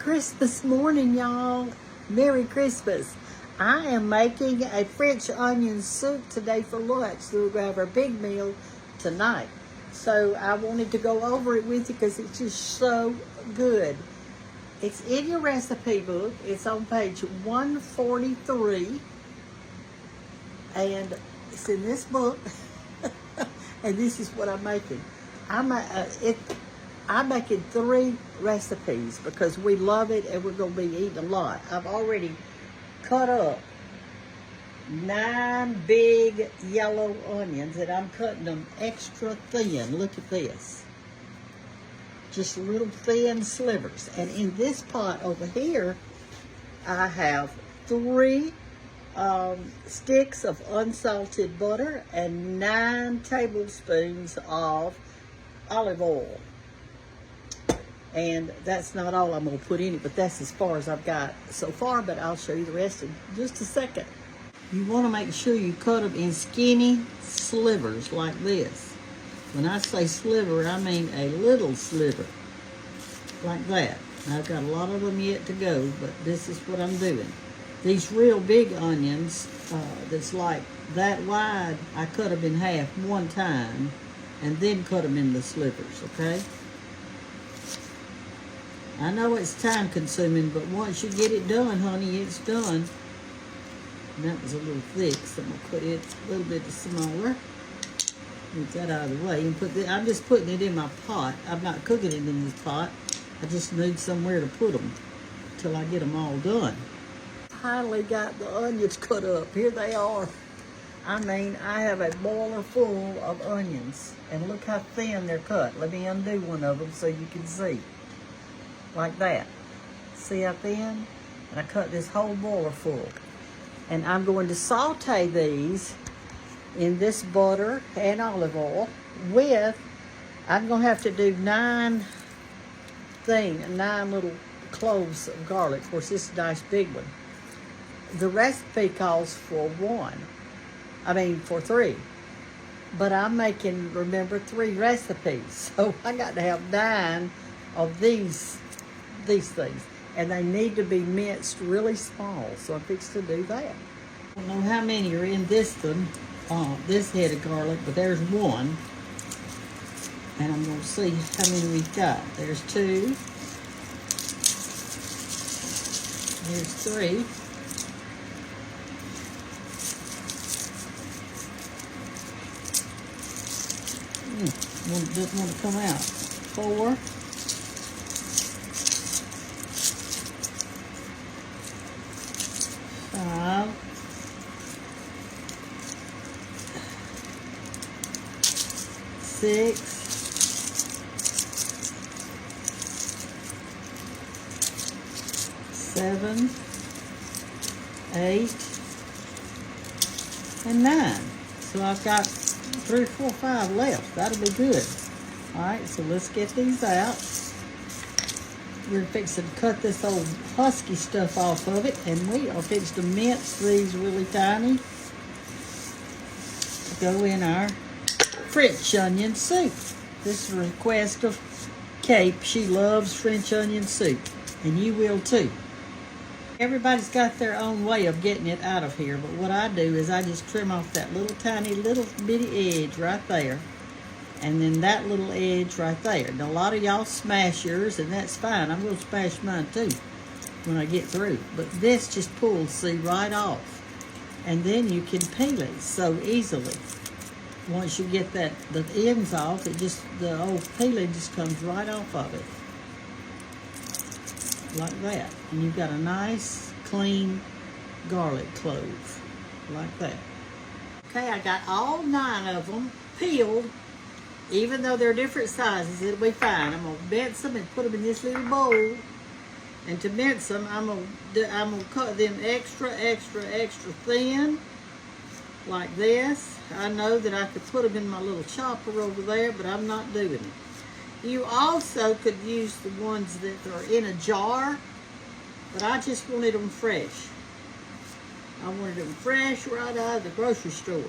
Christmas morning, y'all. Merry Christmas. I am making a French onion soup today for lunch. So we're going to have our big meal tonight. So I wanted to go over it with you because it's just so good. It's in your recipe book. It's on page 143. And it's in this book. And this is what I'm making. I'm making 3 recipes because we love it and we're going to be eating a lot. I've already cut up 9 big yellow onions and I'm cutting them extra thin. Look at this. Just little thin slivers. And in this pot over here, I have 3 sticks of unsalted butter and 9 tablespoons of olive oil. And that's not all I'm going to put in it, but that's as far as I've got so far, but I'll show you the rest in just a second. You want to make sure you cut them in skinny slivers like this. When I say sliver, I mean a little sliver, like that. I've got a lot of them yet to go, but this is what I'm doing. These real big onions, that's like that wide, I cut them in half one time, and then cut them into slivers, okay? I know it's time consuming, but once you get it done, honey, it's done. And that was a little thick, so I'm gonna put it a little bit smaller. Move that out of the way and I'm just putting it in my pot. I'm not cooking it in this pot. I just need somewhere to put them till I get them all done. Finally got the onions cut up. Here they are. I mean, I have a boiler full of onions, and look how thin they're cut. Let me undo one of them so you can see. Like that. See how thin? And I cut this whole boiler full. And I'm going to saute these in this butter and olive oil with, I'm going to have to do 9 little cloves of garlic. Of course, this is a nice big one. The recipe calls for 3. But I'm making, remember, 3 recipes. So I got to have 9 of these things, and they need to be minced really small, so I'm fixing to do that. I don't know how many are in this one, this head of garlic, but there's 1, and I'm going to see how many we've got. There's 2, there's 3, doesn't want to come out. 4, 5, 6, 7, 8, and 9. So I've got 3, 4, 5 left. That'll be good. All right, so let's get these out. We're fixing to cut this old husky stuff off of it, and we are fixing to mince these really tiny to go in our French onion soup. This is a request of Cape. She loves French onion soup, and you will too. Everybody's got their own way of getting it out of here, but what I do is I just trim off that little tiny little bitty edge right there, and then that little edge right there. Now, a lot of y'all smash yours, and that's fine. I'm going to smash mine too when I get through. But this just pulls, see, right off. And then you can peel it so easily. Once you get the ends off, the old peeling just comes right off of it. Like that. And you've got a nice, clean garlic clove. Like that. Okay, I got all 9 of them peeled. Even though they're different sizes, it'll be fine. I'm going to mince them and put them in this little bowl. And to mince them, I'm going to cut them extra thin, like this. I know that I could put them in my little chopper over there, but I'm not doing it. You also could use the ones that are in a jar, but I just wanted them fresh. I wanted them fresh right out of the grocery store.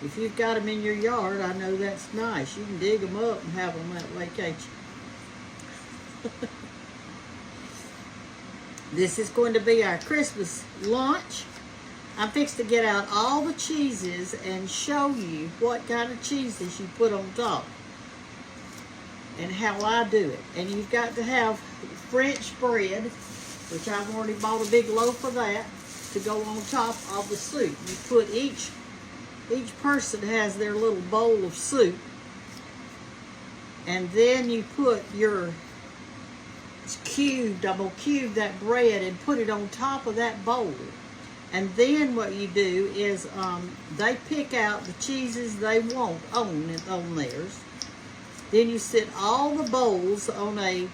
If you've got them in your yard, I know that's nice. You can dig them up and have them that way, can't you? This is going to be our Christmas lunch. I'm fixing to get out all the cheeses and show you what kind of cheeses you put on top and how I do it. And you've got to have French bread, which I've already bought a big loaf of that, to go on top of the soup. You put each person has their little bowl of soup, and then you put your I'm gonna cube that bread and put it on top of that bowl. And then what you do is they pick out the cheeses they want on theirs. Then you sit all the bowls on a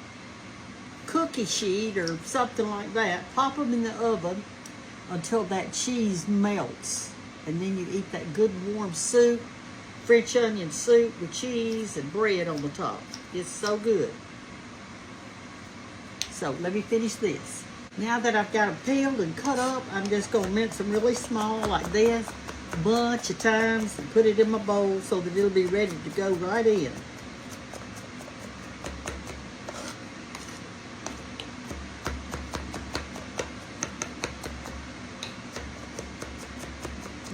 cookie sheet or something like that, pop them in the oven until that cheese melts. And then you eat that good warm soup, French onion soup with cheese and bread on the top. It's so good. So let me finish this. Now that I've got them peeled and cut up, I'm just going to mince them really small like this, a bunch of times, and put it in my bowl so that it'll be ready to go right in.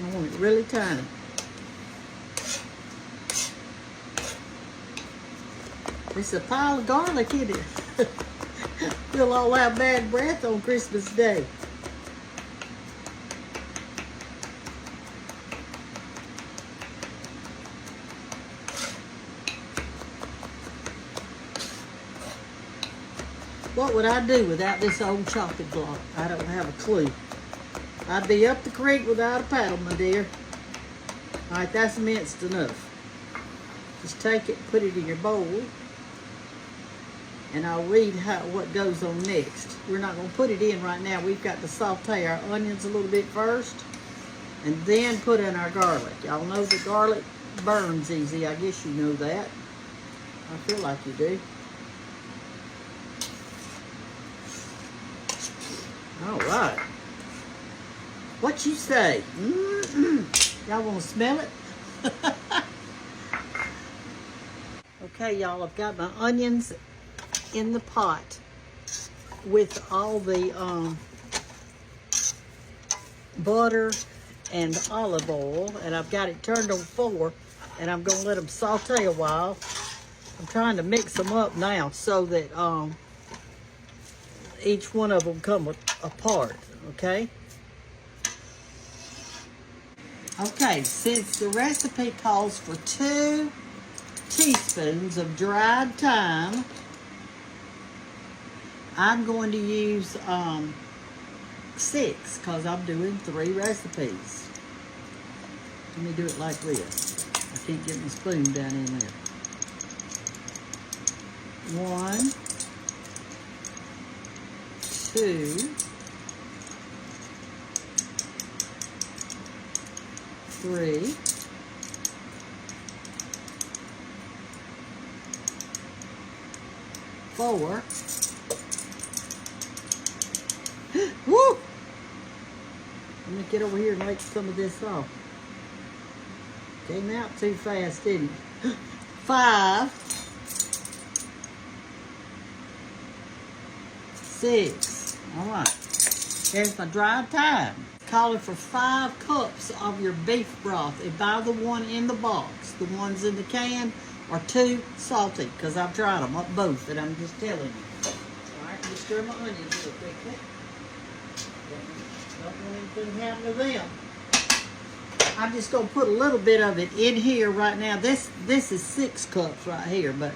I want it really tiny. It's a pile of garlic in it. We'll all have bad breath on Christmas Day. What would I do without this old chopping block? I don't have a clue. I'd be up the creek without a paddle, my dear. All right, that's minced enough. Just take it, put it in your bowl, and I'll read what goes on next. We're not going to put it in right now. We've got to saute our onions a little bit first, and then put in our garlic. Y'all know the garlic burns easy. I guess you know that. I feel like you do. All right. What you say? Y'all want to smell it? Okay, y'all, I've got my onions in the pot with all the butter and olive oil, and I've got it turned on 4, and I'm going to let them saute a while. I'm trying to mix them up now so that each one of them come apart, okay? Okay, since the recipe calls for 2 teaspoons of dried thyme, I'm going to use 6 because I'm doing 3 recipes. Let me do it like this. I can't get my spoon down in there. 1, 2, 3, 4. Woo! Let me get over here and make some of this off. Came out too fast, didn't it? 5, 6. All right. There's my dried thyme. Calling for 5 cups of your beef broth. And buy the one in the box. The ones in the can are too salty because I've tried them up both, and I'm just telling you. All right, just stir my onions real quickly. Don't want anything happen to them. I'm just going to put a little bit of it in here right now. This is 6 cups right here, but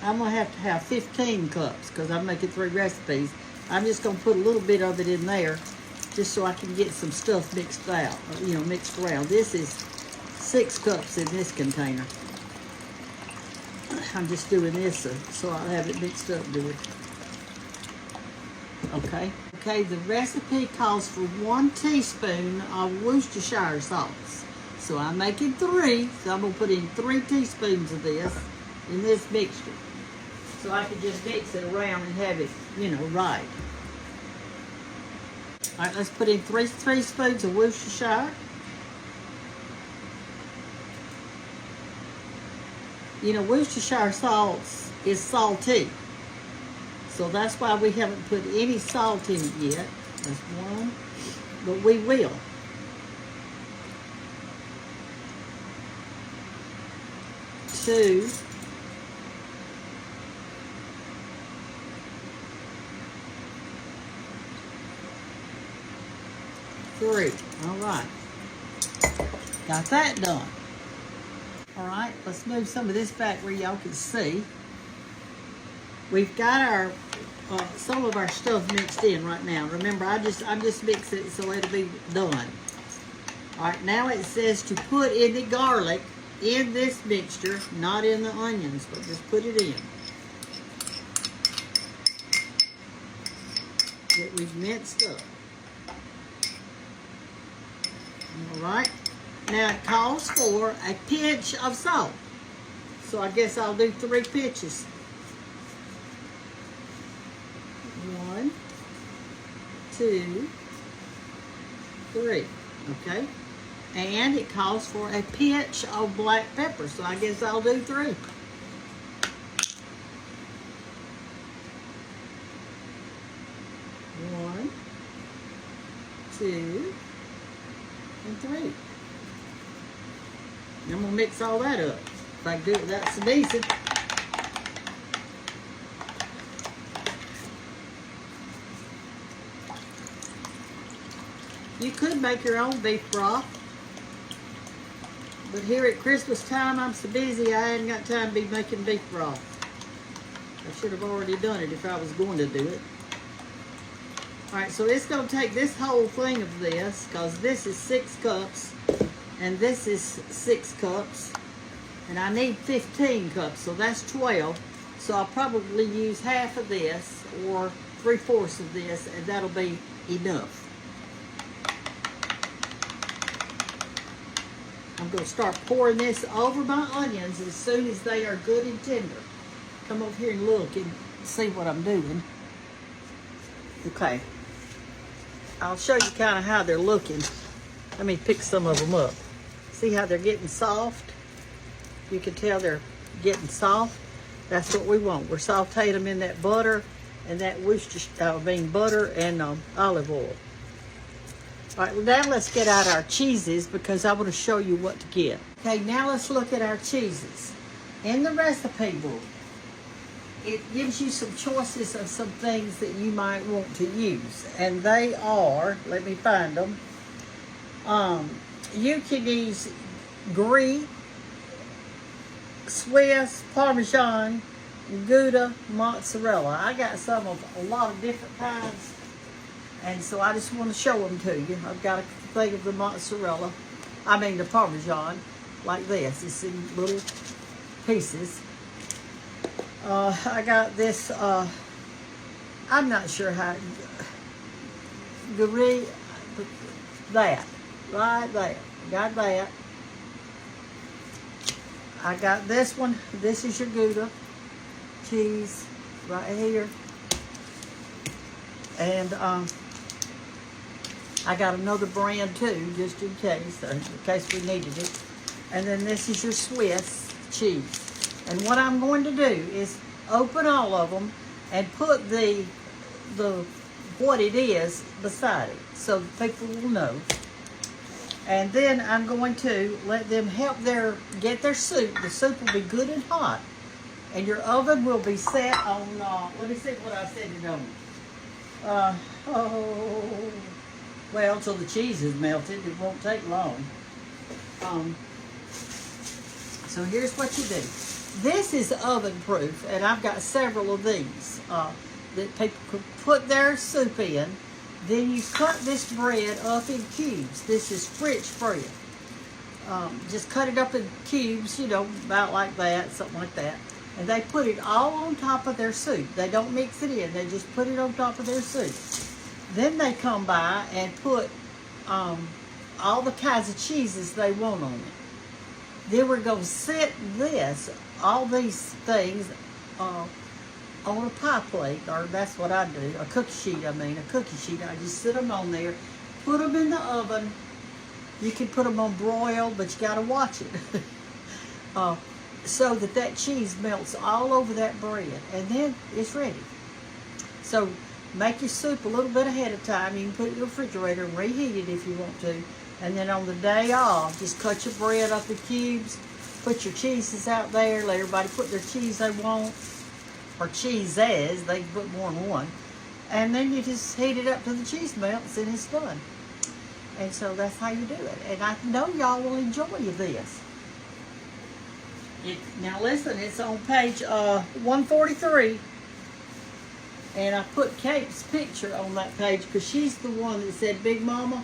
I'm going to have 15 cups because I'm making 3 recipes. I'm just going to put a little bit of it in there just so I can get some stuff mixed out, mixed around. This is 6 cups in this container. I'm just doing this so I'll have it mixed up good. Okay. Okay, the recipe calls for 1 teaspoon of Worcestershire sauce. So I'm making 3, so I'm going to put in 3 teaspoons of this in this mixture. So I can just mix it around and have it, right. All right, let's put in 3 teaspoons of Worcestershire. Worcestershire sauce is salty. So that's why we haven't put any salt in it yet. That's one. But we will. Two. Three. All right. Got that done. All right, let's move some of this back where y'all can see. We've got our some of our stuff mixed in right now. Remember, I'm just mixing it so it'll be done. All right, now it says to put in the garlic in this mixture, not in the onions, but just put it in. That we've minced up. All right. Now it calls for a pinch of salt. So I guess I'll do 3 pinches. 1, 2, 3. Okay. And it calls for a pinch of black pepper. So I guess I'll do 3. 1, 2, and 3. And I'm going to mix all that up. If I can do it that so decent. You could make your own beef broth. But here at Christmas time, I'm so busy I hadn't got time to be making beef broth. I should have already done it if I was going to do it. Alright, so it's going to take this whole thing of this, because this is 6 cups, and this is 6 cups, and I need 15 cups, so that's 12. So I'll probably use half of this, or 3/4 of this, and that'll be enough. I'm going to start pouring this over my onions as soon as they are good and tender. Come over here and look and see what I'm doing. Okay. I'll show you kind of how they're looking. Let me pick some of them up. See how they're getting soft? You can tell they're getting soft. That's what we want. We're sauteing them in that butter and that butter and olive oil. All right, well, now let's get out our cheeses because I want to show you what to get. Okay, now let's look at our cheeses. In the recipe book, it gives you some choices of some things that you might want to use. And they are, let me find them. You can use Brie, Swiss, Parmesan, Gouda, mozzarella. I got some of a lot of different kinds. And so I just want to show them to you. I've got a thing of the mozzarella. The Parmesan, like this. It's in little pieces. I got this, I'm not sure how, that, right there. Got that. I got this one. This is your Gouda cheese right here. And I got another brand too, just in case we needed it. And then this is your Swiss cheese. And what I'm going to do is open all of them and put the what it is beside it so people will know. And then I'm going to let them help get their soup. The soup will be good and hot. And your oven will be set on, let me see what I said it on. Well, until the cheese is melted, it won't take long. So here's what you do. This is oven proof, and I've got several of these that people could put their soup in. Then you cut this bread up in cubes. This is French bread. Just cut it up in cubes, about like that, something like that. And they put it all on top of their soup. They don't mix it in. They just put it on top of their soup. Then they come by and put all the kinds of cheeses they want on it. Then we're going to set all these things on a pie plate, or that's what I do, a cookie sheet. I just sit them on there, put them in the oven. You can put them on broil, but you got to watch it. So that cheese melts all over that bread, and then it's ready. So make your soup a little bit ahead of time. You can put it in the refrigerator and reheat it if you want to. And then on the day off, just cut your bread up in cubes, put your cheeses out there, let everybody put their cheese they want, or cheeses, they can put more than one. And then you just heat it up till the cheese melts and it's done. And so that's how you do it. And I know y'all will enjoy this. Now listen, it's on page 143. And I put Kate's picture on that page because she's the one that said, Big Mama,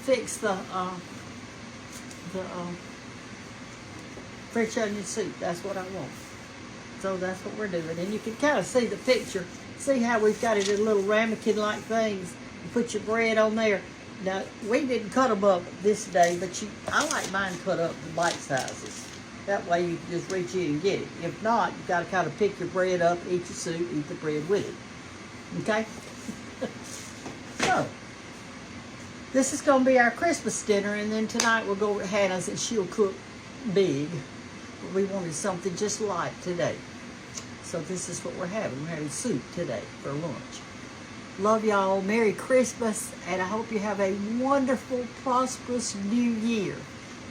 fix the French onion soup. That's what I want. So that's what we're doing. And you can kind of see the picture. See how we've got it in little ramekin-like things. You put your bread on there. Now, we didn't cut them up this day, but I like mine cut up in bite sizes. That way you can just reach in and get it. If not, you got to kind of pick your bread up, eat your soup, eat the bread with it. Okay? So, this is going to be our Christmas dinner, and then tonight we'll go over to Hannah's and she'll cook big. But we wanted something just light today. So this is what we're having. We're having soup today for lunch. Love y'all. Merry Christmas, and I hope you have a wonderful, prosperous new year.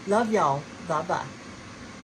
Love y'all. Bye-bye.